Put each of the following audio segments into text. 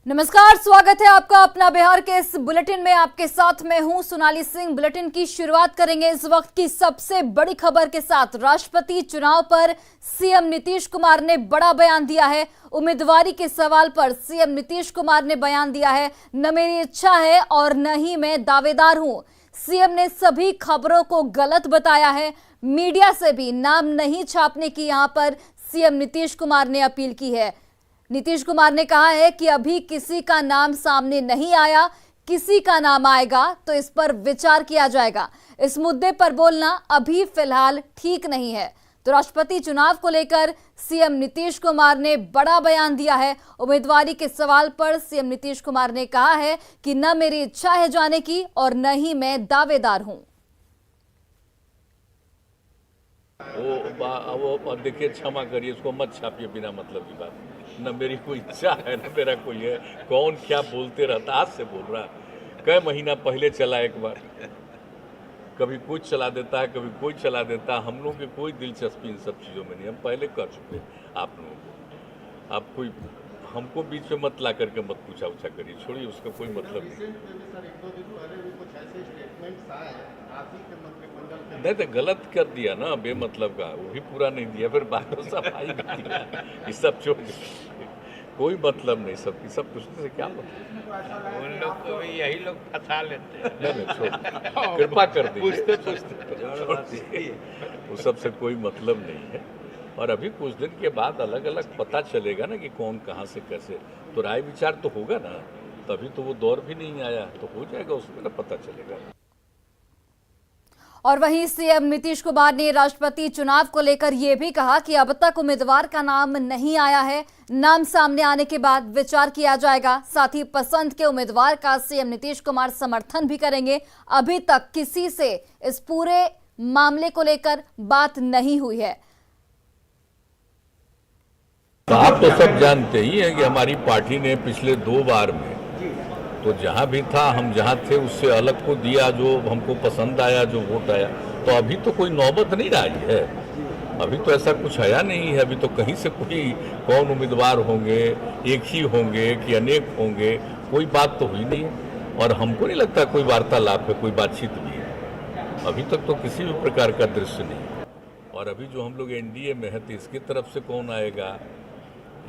नमस्कार, स्वागत है आपका अपना बिहार के इस बुलेटिन में। आपके साथ मैं हूं सोनाली सिंह। बुलेटिन की शुरुआत करेंगे इस वक्त की सबसे बड़ी खबर के साथ। राष्ट्रपति चुनाव पर सीएम नीतीश कुमार ने बड़ा बयान दिया है। उम्मीदवारी के सवाल पर सीएम नीतीश कुमार ने बयान दिया है, न मेरी इच्छा है और न ही मैं दावेदार हूं। सीएम ने सभी खबरों को गलत बताया है। मीडिया से भी नाम नहीं छापने की यहां पर सीएम नीतीश कुमार ने अपील की है। नीतीश कुमार ने कहा है कि अभी किसी का नाम सामने नहीं आया, किसी का नाम आएगा तो इस पर विचार किया जाएगा। इस मुद्दे पर बोलना अभी फिलहाल ठीक नहीं है। तो राष्ट्रपति चुनाव को लेकर सीएम नीतीश कुमार ने बड़ा बयान दिया है। उम्मीदवारी के सवाल पर सीएम नीतीश कुमार ने कहा है कि न मेरी इच्छा है जाने की और न ही मैं दावेदार हूं। वो देखिए, क्षमा करिए, उसको मत छापिए बिना मतलब की बात। न मेरी कोई इच्छा है न मेरा कोई है। कौन क्या बोलते रहता, आज से बोल रहा। कई महीना पहले चला एक बार, कभी कुछ चला देता है, कभी कोई चला देता है। हम लोगों की कोई दिलचस्पी इन सब चीज़ों में नहीं, हम पहले कर चुके आप लोगों को। आप कोई हमको बीच में मत ला करके मत पूछा उछा करिए, छोड़िए, उसका कोई मतलब नहीं। नहीं तो गलत कर दिया ना, बेमतलब का, वो भी पूरा नहीं दिया, फिर बाद में सफाई भी दिया। ये सब छोड़, कोई मतलब नहीं, सबकी सब पूछने से क्या मतलब। उन लोग को भी यही लोग फंसा लेते हैं। नहीं छोड़, कृपा कर दीजिए, वो सबसे कोई मतलब नहीं है। और अभी कुछ दिन के बाद अलग अलग पता चलेगा ना कि कौन कहाँ से कैसे, तो राय विचार तो होगा ना। तभी तो वो दौर भी नहीं आया, तो हो जाएगा, उसमें ना पता चलेगा। और वहीं सीएम नीतीश कुमार ने राष्ट्रपति चुनाव को लेकर यह भी कहा कि अब तक उम्मीदवार का नाम नहीं आया है, नाम सामने आने के बाद विचार किया जाएगा। साथ ही पसंद के उम्मीदवार का सीएम नीतीश कुमार समर्थन भी करेंगे। अभी तक किसी से इस पूरे मामले को लेकर बात नहीं हुई है। आप तो सब जानते ही हैं कि हमारी पार्टी ने पिछले 2 बार में तो जहाँ भी था, हम जहाँ थे उससे अलग को दिया, जो हमको पसंद आया, जो वोट आया। तो अभी तो कोई नौबत नहीं आई है, अभी तो ऐसा कुछ आया नहीं है। अभी तो कहीं से कोई कौन उम्मीदवार होंगे, एक ही होंगे कि अनेक होंगे, कोई बात तो हुई नहीं है। और हमको नहीं लगता कोई वार्तालाप है, कोई बातचीत भी है। अभी तक तो किसी भी प्रकार का दृश्य नहीं। और अभी जो हम लोग एनडीए में है, तो इसकी तरफ से कौन आएगा,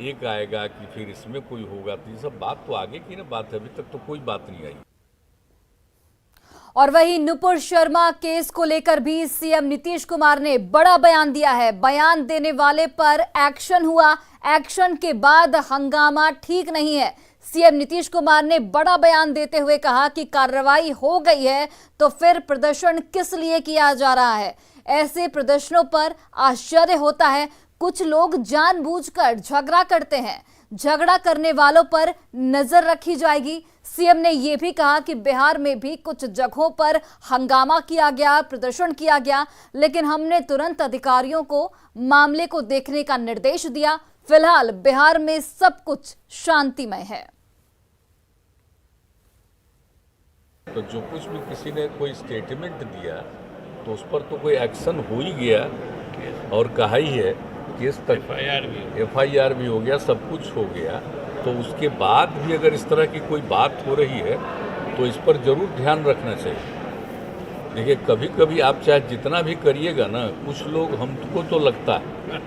एक आएगा कि फिर इसमें कोई होगा, तो ये सब बात तो आगे की ना बात है। अभी तक तो कोई बात नहीं आई। और वहीं नुपुर शर्मा केस को लेकर भी सीएम नीतीश कुमार ने बड़ा बयान दिया है। बयान देने वाले पर एक्शन हुआ, एक्शन के बाद हंगामा ठीक नहीं है। सीएम नीतीश कुमार ने बड़ा बयान देते हुए कहा कि कार्रवाई हो गई है तो फिर प्रदर्शन किस लिए किया जा रहा है। ऐसे प्रदर्शनों पर आश्चर्य होता है। कुछ लोग जानबूझकर झगड़ा करते हैं, झगड़ा करने वालों पर नजर रखी जाएगी। सीएम ने यह भी कहा कि बिहार में भी कुछ जगहों पर हंगामा किया गया, प्रदर्शन किया गया, लेकिन हमने तुरंत अधिकारियों को मामले को देखने का निर्देश दिया। फिलहाल बिहार में सब कुछ शांतिमय है। तो जो कुछ भी किसी ने कोई स्टेटमेंट दिया तो उस पर तो कोई एक्शन हो ही गया, और कहा ही है, केस तक एफआईआर भी हो गया, सब कुछ हो गया। तो उसके बाद भी अगर इस तरह की कोई बात हो रही है तो इस पर जरूर ध्यान रखना चाहिए। देखिए, कभी कभी आप चाहे जितना भी करिएगा ना, कुछ लोग, हमको तो लगता है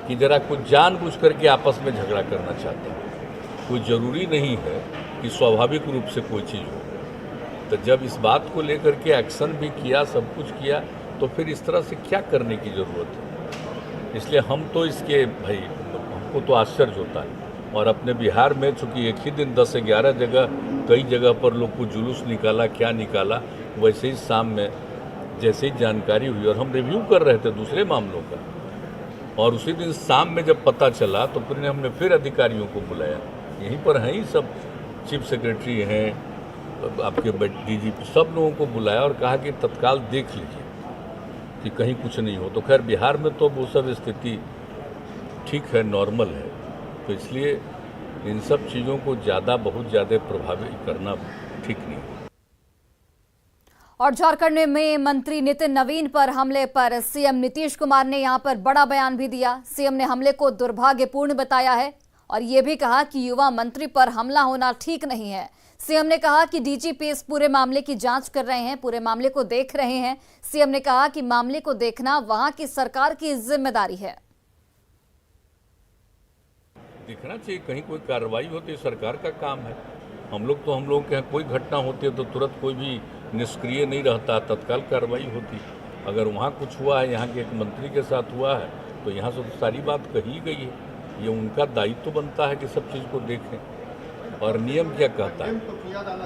कि जरा कुछ जानबूझ करके आपस में झगड़ा करना चाहते हैं। कोई ज़रूरी नहीं है कि स्वाभाविक रूप से कोई चीज़ हो। तो जब इस बात को लेकर के एक्शन भी किया, सब कुछ किया, तो फिर इस तरह से क्या करने की ज़रूरत है। इसलिए हम तो इसके, भाई हमको तो आश्चर्य होता है। और अपने बिहार में चूँकि एक ही दिन 10 से 11 जगह, कई जगह पर लोग को जुलूस निकाला, क्या निकाला, वैसे ही शाम में जैसे ही जानकारी हुई, और हम रिव्यू कर रहे थे दूसरे मामलों का, और उसी दिन शाम में जब पता चला तो फिर हमने फिर अधिकारियों को बुलाया। यहीं पर हैं ही सब, चीफ सेक्रेटरी हैं, आपके डीजीपी, सब लोगों को बुलाया और कहा कि तत्काल देख लीजिए कि कहीं कुछ नहीं हो। तो खैर बिहार में तो वो सब स्थिति ठीक है, नॉर्मल है। तो इसलिए इन सब चीज़ों को बहुत ज़्यादा प्रभावित करना ठीक नहीं। और झारखंड में मंत्री नितिन नवीन पर हमले पर सीएम नीतीश कुमार ने यहां पर बड़ा बयान भी दिया। सीएम ने हमले को दुर्भाग्यपूर्ण बताया है और ये भी कहा कि युवा मंत्री पर हमला होना ठीक नहीं है। सीएम ने कहा कि डीजीपी इस पूरे मामले की जांच कर रहे हैं, पूरे मामले को देख रहे हैं। सीएम ने कहा कि मामले को देखना वहां की सरकार की जिम्मेदारी है। देखना चाहिए, कहीं कोई कार्रवाई होती है, सरकार का काम है। हम लोग के यहाँ कोई घटना होती है तो तुरंत कोई भी निष्क्रिय नहीं रहता, तत्काल कार्रवाई होती। अगर वहाँ कुछ हुआ है, यहाँ के एक मंत्री के साथ हुआ है, तो यहाँ से तो सारी बात कही गई है। ये उनका दायित्व तो बनता है कि सब चीज़ को देखें। और नियम क्या कहता है,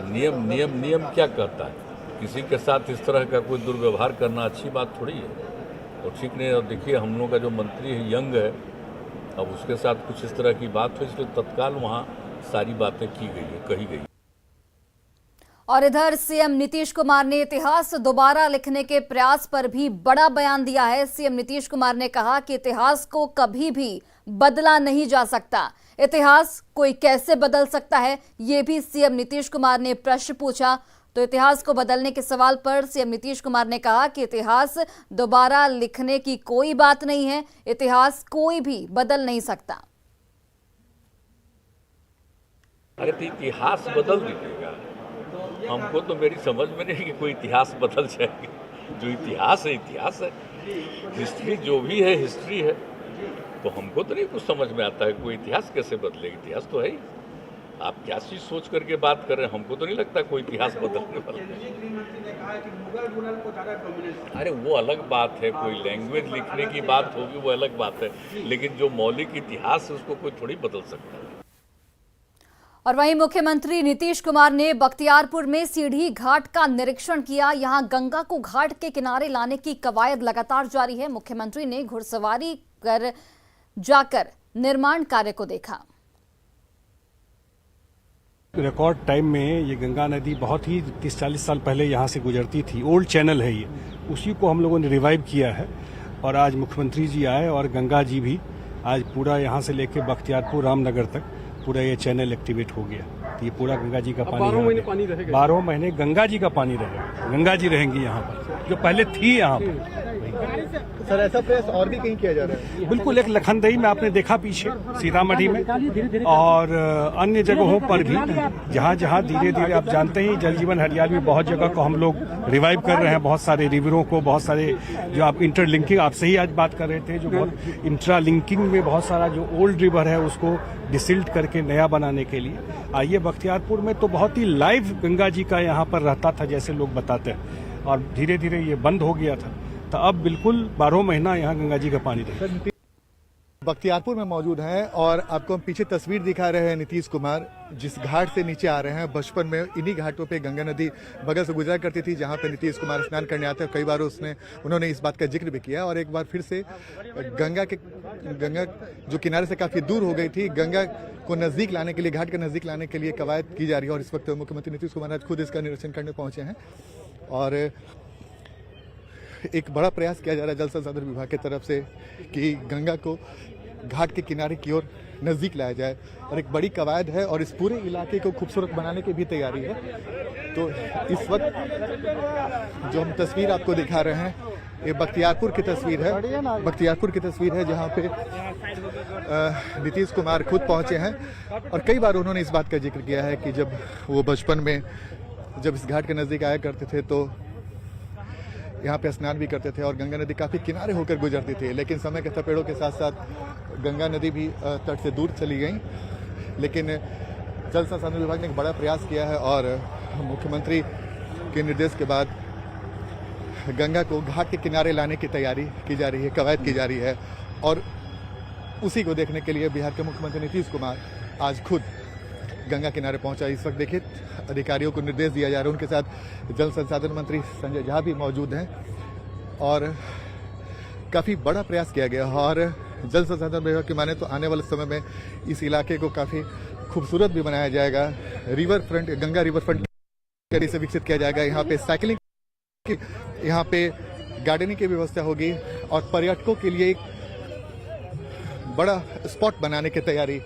नियम क्या कहता है, किसी के साथ इस तरह का कोई दुर्व्यवहार करना अच्छी बात थोड़ी है और ठीक नहीं। और देखिए, हम लोग का जो मंत्री है यंग है, अब उसके साथ कुछ इस तरह की बात हुई, इसलिए तत्काल वहाँ सारी बातें की गई है, कही गई। और इधर सीएम नीतीश कुमार ने इतिहास दोबारा लिखने के प्रयास पर भी बड़ा बयान दिया है। सीएम नीतीश कुमार ने कहा कि इतिहास को कभी भी बदला नहीं जा सकता। इतिहास कोई कैसे बदल सकता है, ये भी सीएम नीतीश कुमार ने प्रश्न पूछा। तो इतिहास को बदलने के सवाल पर सीएम नीतीश कुमार ने कहा कि इतिहास दोबारा लिखने की कोई बात नहीं है, इतिहास कोई भी बदल नहीं सकता। अरे तो इतिहास बदल दीजिएगा, हमको तो मेरी समझ में नहीं कि कोई इतिहास बदल जाएगा। जो इतिहास है, हिस्ट्री जो भी है हिस्ट्री है। तो हमको तो नहीं कुछ समझ में आता है कोई इतिहास कैसे बदलेगा। इतिहास तो है ही। आप क्या चीज सोच करके बात कर रहे हैं, हमको तो नहीं लगता कोई इतिहास बदलने वाला है। अरे वो अलग बात है, कोई लैंग्वेज लिखने की बात होगी वो अलग बात है, लेकिन जो मौलिक इतिहास है उसको कोई थोड़ी बदल सकता है। और वहीं मुख्यमंत्री नीतीश कुमार ने बख्तियारपुर में सीढ़ी घाट का निरीक्षण किया। यहां गंगा को घाट के किनारे लाने की कवायद लगातार जारी है। मुख्यमंत्री ने घुड़सवारी कर जाकर निर्माण कार्य को देखा। रिकॉर्ड टाइम में ये गंगा नदी बहुत ही 30-40 साल पहले यहाँ से गुजरती थी। ओल्ड चैनल है ये, उसी को हम लोगों ने रिवाइव किया है। और आज मुख्यमंत्री जी आए और गंगा जी भी आज पूरा यहाँ से लेके बख्तियारपुर रामनगर तक पूरा ये चैनल एक्टिवेट हो गया। तो ये पूरा गंगा जी का पानी 12 महीने पानी रहेगा। 12 महीने गंगा जी का पानी रहेगा। गंगा जी रहेंगी यहाँ पर, जो पहले थी यहाँ पर। सर, ऐसा प्रयास और भी कहीं किया जा रहा है? बिल्कुल, एक लखनदई में आपने देखा, पीछे सीतामढ़ी में, और अन्य जगहों पर भी जहाँ जहाँ धीरे धीरे आप जानते ही जल जीवन हरियाली में बहुत जगह को हम लोग रिवाइव कर रहे हैं। बहुत सारे रिवरों को, बहुत सारे जो आप इंटरलिंकिंग, आपसे ही आज बात कर रहे थे, जो बहुत इंट्रालिंकिंग में बहुत सारा जो ओल्ड रिवर है उसको डिसिल्ट करके नया बनाने के लिए आइए। बख्तियारपुर में तो बहुत ही लाइव गंगा जी का यहाँ पर रहता था, जैसे लोग बताते हैं, और धीरे धीरे ये बंद हो गया था। तो अब बिल्कुल 12 महीना यहाँ गंगा जी का पानी रहेगा। बख्तियारपुर में मौजूद हैं और आपको हम पीछे तस्वीर दिखा रहे हैं। नीतीश कुमार जिस घाट से नीचे आ रहे हैं, बचपन में इन्हीं घाटों पे गंगा नदी बगल से गुजरा करती थी, जहां पे नीतीश कुमार स्नान करने आते हैं। कई बार उन्होंने इस बात का जिक्र भी किया और एक बार फिर से गंगा जो किनारे से काफी दूर हो गई थी, गंगा को नजदीक लाने के लिए, घाट के नजदीक लाने के लिए कवायद की जा रही है। और इस वक्त मुख्यमंत्री नीतीश कुमार आज खुद इसका निरीक्षण करने पहुंचे हैं और एक बड़ा प्रयास किया जा रहा है जल संसाधन विभाग की तरफ से कि गंगा को घाट के किनारे की ओर नजदीक लाया जाए। और एक बड़ी कवायद है और इस पूरे इलाके को खूबसूरत बनाने की भी तैयारी है। तो इस वक्त जो हम तस्वीर आपको दिखा रहे हैं, ये बख्तियारपुर की तस्वीर है। बख्तियारपुर की तस्वीर है जहां पे नीतीश कुमार खुद पहुंचे हैं और कई बार उन्होंने इस बात का जिक्र किया है कि जब वो बचपन में जब इस घाट के नजदीक आया करते थे तो यहाँ पे स्नान भी करते थे और गंगा नदी काफी किनारे होकर गुजरती थी। लेकिन समय के थपेड़ों के साथ साथ गंगा नदी भी तट से दूर चली गई। लेकिन जल संसाधन विभाग ने एक बड़ा प्रयास किया है और मुख्यमंत्री के निर्देश के बाद गंगा को घाट के किनारे लाने की तैयारी की जा रही है, कवायद की जा रही है। और उसी को देखने के लिए बिहार के मुख्यमंत्री नीतीश कुमार आज खुद गंगा किनारे पहुंचा। इस वक्त देखिए अधिकारियों को निर्देश दिया जा रहा है। उनके साथ जल संसाधन मंत्री संजय झा भी मौजूद हैं और काफ़ी बड़ा प्रयास किया गया। और जल संसाधन विभाग की माने तो आने वाले समय में इस इलाके को काफ़ी खूबसूरत भी बनाया जाएगा। River front, Ganga river front से विकसित किया जाएगा। यहाँ पे साइकिलिंग, यहाँ पे गार्डनिंग की व्यवस्था होगी और पर्यटकों के लिए एक बड़ा स्पॉट बनाने की तैयारी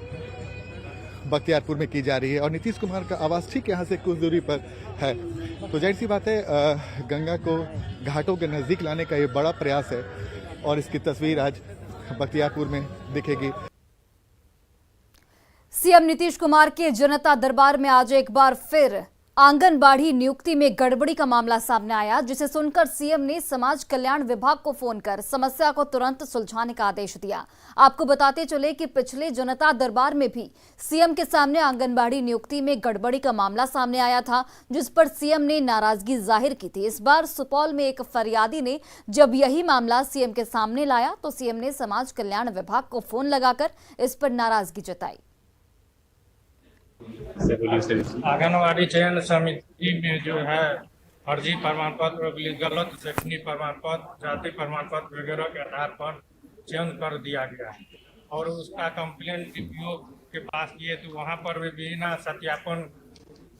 बख्तियारपुर में की जा रही है। और नीतीश कुमार का आवास ठीक यहाँ से कुछ दूरी पर है। तो जाहिर सी बात है, गंगा को घाटों के नजदीक लाने का ये बड़ा प्रयास है और इसकी तस्वीर आज बख्तियारपुर में दिखेगी। सीएम नीतीश कुमार के जनता दरबार में आज एक बार फिर आंगनबाड़ी नियुक्ति में गड़बड़ी का मामला सामने आया, जिसे सुनकर सीएम ने समाज कल्याण विभाग को फोन कर समस्या को तुरंत सुलझाने का आदेश दिया। आपको बताते चले कि पिछले जनता दरबार में भी सीएम के सामने आंगनबाड़ी नियुक्ति में गड़बड़ी का मामला सामने आया था, जिस पर सीएम ने नाराजगी जाहिर की थी। इस बार सुपौल में एक फरियादी ने जब यही मामला सीएम के सामने लाया तो सीएम ने समाज कल्याण विभाग को फोन लगाकर इस पर नाराजगी जताई। आंगनबाड़ी चयन समिति में जो है फर्जी प्रमाण पत्र, गलत शैक्षणिक प्रमाण पत्र, जाति प्रमाण पत्र वगैरह के आधार पर चयन कर दिया गया है और उसका कंप्लेन डीपीओ के पास किए तो वहां पर भी बिना सत्यापन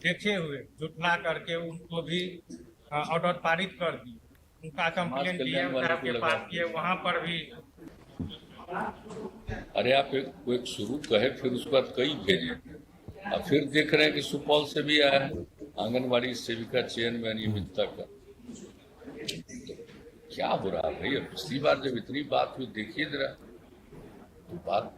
देखे हुए जुटला करके उनको भी ऑर्डर पारित कर दी। उनका कंप्लेन डीएम साहब के पास किए, वहां पर भी। अरे आप एक शुरू कहे, फिर उसके बाद कई भेजे, अब फिर देख रहे हैं कि सुपौल से भी आया है आंगनबाड़ी सेविका चयन में अनियमितता का। क्या हो रहा है भैया? पिछली बार जब इतनी बात हुई, देखिए जरा तो बात।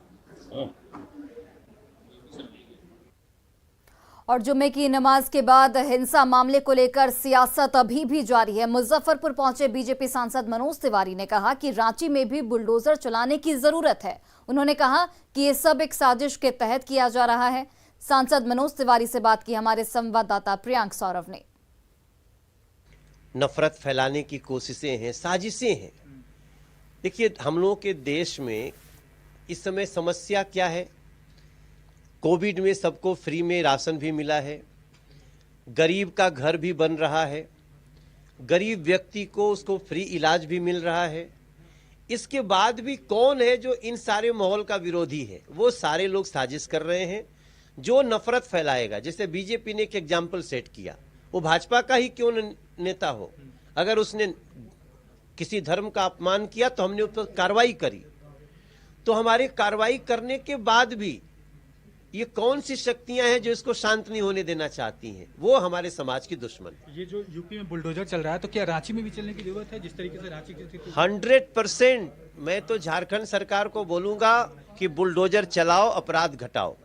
और जुम्मे की नमाज के बाद हिंसा मामले को लेकर सियासत अभी भी जारी है। मुजफ्फरपुर पहुंचे बीजेपी सांसद मनोज तिवारी ने कहा कि रांची में भी बुलडोजर चलाने की जरूरत है। उन्होंने कहा कि ये सब एक साजिश के तहत किया जा रहा है। सांसद मनोज तिवारी से बात की हमारे संवाददाता प्रियांक सौरभ ने। नफरत फैलाने की कोशिशें हैं, साजिशें हैं। देखिए, हम लोगों के देश में इस समय समस्या क्या है? कोविड में सबको फ्री में राशन भी मिला है, गरीब का घर भी बन रहा है, गरीब व्यक्ति को उसको फ्री इलाज भी मिल रहा है। इसके बाद भी कौन है जो इन सारे माहौल का विरोधी है? वो सारे लोग साजिश कर रहे हैं जो नफरत फैलाएगा। जैसे बीजेपी ने एक एग्जाम्पल सेट किया, वो भाजपा का ही क्यों नेता हो, अगर उसने किसी धर्म का अपमान किया तो हमने उस पर कार्रवाई करी। तो हमारे कार्रवाई करने के बाद भी ये कौन सी शक्तियां हैं जो इसको शांत नहीं होने देना चाहती हैं? वो हमारे समाज की दुश्मन। ये जो यूपी में बुलडोजर चल रहा है, तो क्या रांची में भी चलने की जरूरत है? जिस तरीके से रांची की 100% मैं तो झारखंड सरकार को बोलूंगा कि बुलडोजर चलाओ, अपराध घटाओ।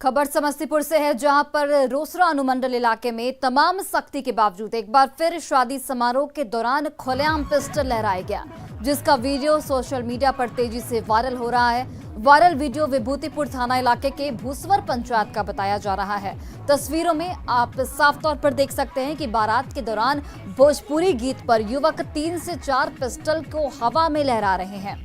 खबर समस्तीपुर से है, जहां पर रोसड़ा अनुमंडल इलाके में तमाम सख्ती के बावजूद एक बार फिर शादी समारोह के दौरान खुलेआम पिस्टल लहराया गया, जिसका वीडियो सोशल मीडिया पर तेजी से वायरल हो रहा है। वायरल वीडियो विभूतिपुर थाना इलाके के भूसवर पंचायत का बताया जा रहा है। तस्वीरों में आप साफ तौर पर देख सकते हैं कि बारात के दौरान भोजपुरी गीत पर युवक 3 से 4 पिस्टल को हवा में लहरा रहे हैं।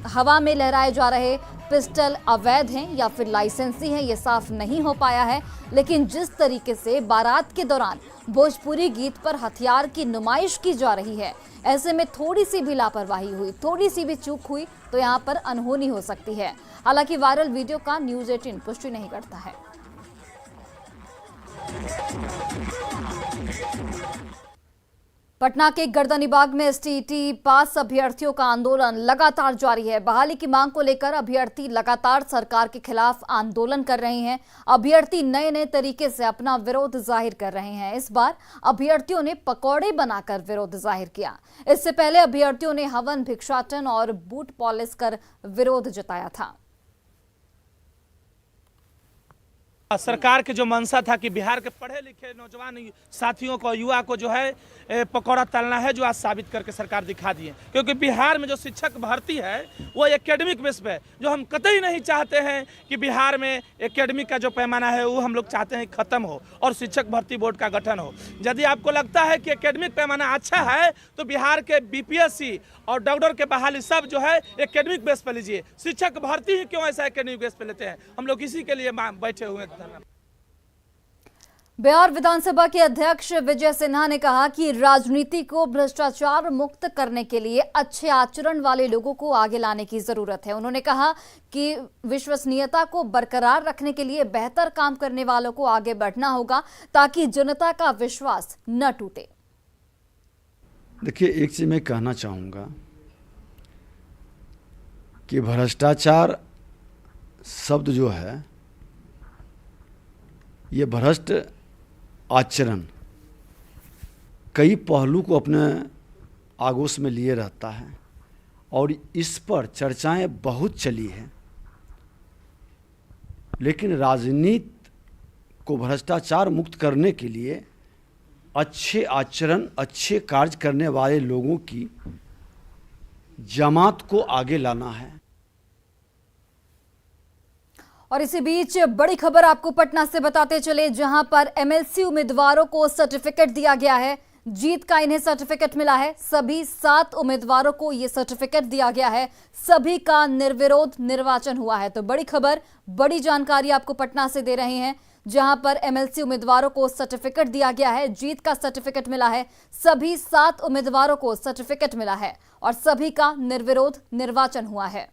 हवा में लहराए जा रहे पिस्टल अवैध हैं या फिर लाइसेंसी हैं, ये साफ नहीं हो पाया है। लेकिन जिस तरीके से बारात के दौरान भोजपुरी गीत पर हथियार की नुमाइश की जा रही है, ऐसे में थोड़ी सी भी लापरवाही हुई, थोड़ी सी भी चूक हुई तो यहाँ पर अनहोनी हो सकती है। हालांकि वायरल वीडियो का न्यूज़ 18 पुष्टि नहीं करता है। पटना के गर्दनीबाग में एसटीईटी पास अभ्यर्थियों का आंदोलन लगातार जारी है। बहाली की मांग को लेकर अभ्यर्थी लगातार सरकार के खिलाफ आंदोलन कर रहे हैं। अभ्यर्थी नए नए तरीके से अपना विरोध जाहिर कर रहे हैं। इस बार अभ्यर्थियों ने पकौड़े बनाकर विरोध जाहिर किया। इससे पहले अभ्यर्थियों ने हवन, भिक्षाटन और बूट पॉलिश कर विरोध जताया था। सरकार के जो मंशा था कि बिहार के पढ़े लिखे नौजवान साथियों को, युवा को जो है पकौड़ा तलना है, जो आज साबित करके सरकार दिखा दी है। क्योंकि बिहार में जो शिक्षक भर्ती है वो एकेडमिक बेस पे, जो हम कतई नहीं चाहते हैं कि बिहार में एकेडमिक का जो पैमाना है वो हम लोग चाहते हैं खत्म हो और शिक्षक भर्ती बोर्ड का गठन हो। यदि आपको लगता है कि एकेडमिक पैमाना अच्छा है तो बिहार के बीपीएससी और डॉक्टर के बहाली सब जो है एकेडमिक बेस पर लीजिए। शिक्षक भर्ती ही क्यों ऐसा एकेडमिक बेस पर लेते हैं? हम लोग इसी के लिए बैठे हुए हैं। बिहार विधानसभा के अध्यक्ष विजय सिन्हा ने कहा कि राजनीति को भ्रष्टाचार मुक्त करने के लिए अच्छे आचरण वाले लोगों को आगे लाने की जरूरत है। उन्होंने कहा कि विश्वसनीयता को बरकरार रखने के लिए बेहतर काम करने वालों को आगे बढ़ना होगा ताकि जनता का विश्वास न टूटे। देखिए, एक चीज मैं कहना चाहूंगा कि भ्रष्टाचार शब्द जो है, ये भ्रष्ट आचरण कई पहलू को अपने आगोश में लिए रहता है और इस पर चर्चाएं बहुत चली हैं। लेकिन राजनीति को भ्रष्टाचार मुक्त करने के लिए अच्छे आचरण, अच्छे कार्य करने वाले लोगों की जमात को आगे लाना है। और इसी बीच बड़ी खबर आपको पटना से बताते चले, जहां पर एमएलसी उम्मीदवारों को सर्टिफिकेट दिया गया है। जीत का इन्हें सर्टिफिकेट मिला है। सभी 7 उम्मीदवारों को यह सर्टिफिकेट दिया गया है। सभी का निर्विरोध निर्वाचन हुआ है। तो बड़ी खबर, बड़ी जानकारी आपको पटना से दे रहे हैं, जहां पर एमएलसी उम्मीदवारों को सर्टिफिकेट दिया गया है। जीत का सर्टिफिकेट मिला है। सभी 7 उम्मीदवारों को सर्टिफिकेट मिला है और सभी का निर्विरोध निर्वाचन हुआ है।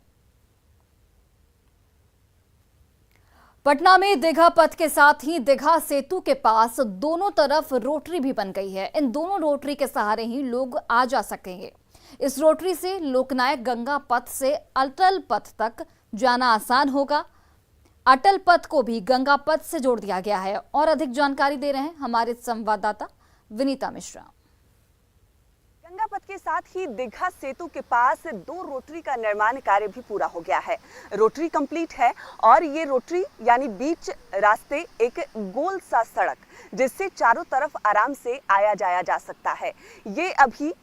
पटना में दीघा पथ के साथ ही दीघा सेतु के पास दोनों तरफ रोटरी भी बन गई है। इन दोनों रोटरी के सहारे ही लोग आ जा सकेंगे। इस रोटरी से लोकनायक गंगा पथ से अटल पथ तक जाना आसान होगा। अटल पथ को भी गंगा पथ से जोड़ दिया गया है। और अधिक जानकारी दे रहे हैं हमारे संवाददाता विनीता मिश्रा। गंगा पथ के साथ ही दीघा सेतु के पास 2 रोटरी का निर्माण कार्य भी पूरा हो गया है। रोटरी कंप्लीट है और ये रोटरी यानी बीच रास्ते एक गोल सा सड़क, जिससे चारों तरफ आराम से आया जाया जा सकता है। ये अभी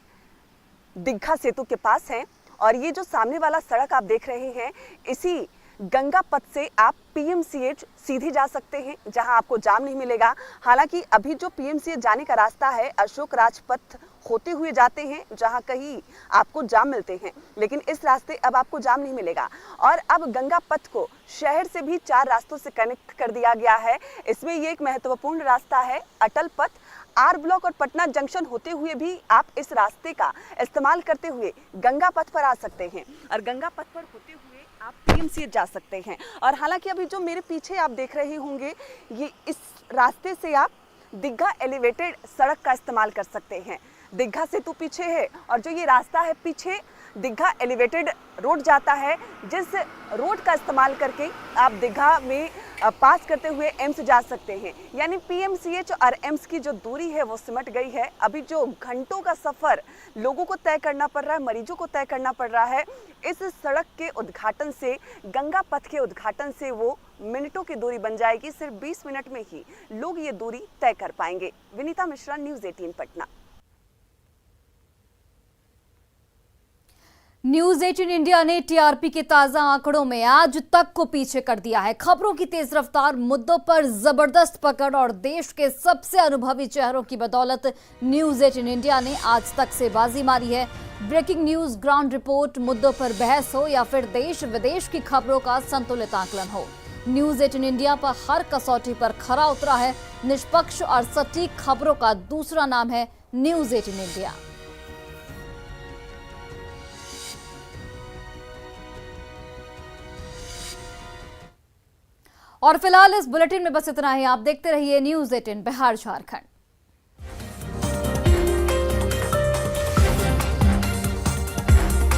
दीघा सेतु के पास है और ये जो सामने वाला सड़क आप देख रहे हैं, इसी गंगा पथ से आप पीएमसीएच सीधे जा सकते हैं, जहां आपको जाम नहीं मिलेगा। हालांकि अभी जो पीएमसीएच जाने का रास्ता है अशोक राजपथ होते हुए जाते हैं, जहां कहीं आपको जाम मिलते हैं, लेकिन इस रास्ते अब आपको जाम नहीं मिलेगा। और अब गंगा पथ को शहर से भी 4 रास्तों से कनेक्ट कर दिया गया है। इसमें ये एक महत्वपूर्ण रास्ता है अटल पथ। आर ब्लॉक और पटना जंक्शन होते हुए भी आप इस रास्ते का इस्तेमाल करते हुए गंगा पथ पर आ सकते हैं और गंगा पथ पर होते हुए आप पीएमसीएच जा सकते हैं। और हालांकि अभी जो मेरे पीछे आप देख रहे होंगे, ये इस रास्ते से आप दीघा एलिवेटेड सड़क का इस्तेमाल कर सकते हैं। दीघा सेतु पीछे है और जो ये रास्ता है पीछे दीघा एलिवेटेड रोड जाता है, जिस रोड का इस्तेमाल करके आप दीघा में पास करते हुए एम्स जा सकते हैं। यानी पीएमसीएच और एम्स की जो दूरी है वो सिमट गई है। अभी जो घंटों का सफर लोगों को तय करना पड़ रहा है, मरीजों को तय करना पड़ रहा है, इस सड़क के उद्घाटन से, गंगा पथ के उद्घाटन से वो मिनटों की दूरी बन जाएगी। सिर्फ 20 मिनट में ही लोग ये दूरी तय कर पाएंगे। Vinita Mishra, news 18 Patna. News 18 India ने टीआरपी के ताजा आंकड़ों में आज तक को पीछे कर दिया है। खबरों की तेज रफ्तार, मुद्दों पर जबरदस्त पकड़ और देश के सबसे अनुभवी चेहरों की बदौलत न्यूज़ 18 इंडिया ने आज तक से बाजी मारी है। ब्रेकिंग न्यूज, ग्राउंड रिपोर्ट, मुद्दों पर बहस हो या फिर देश विदेश की खबरों का संतुलित आकलन हो, न्यूज़ 18 इंडिया पर हर कसौटी पर खरा उतरा है। निष्पक्ष और सटीक खबरों का दूसरा नाम है न्यूज़ 18 इंडिया। और फिलहाल इस बुलेटिन में बस इतना ही। आप देखते रहिए न्यूज़ 18 बिहार झारखंड।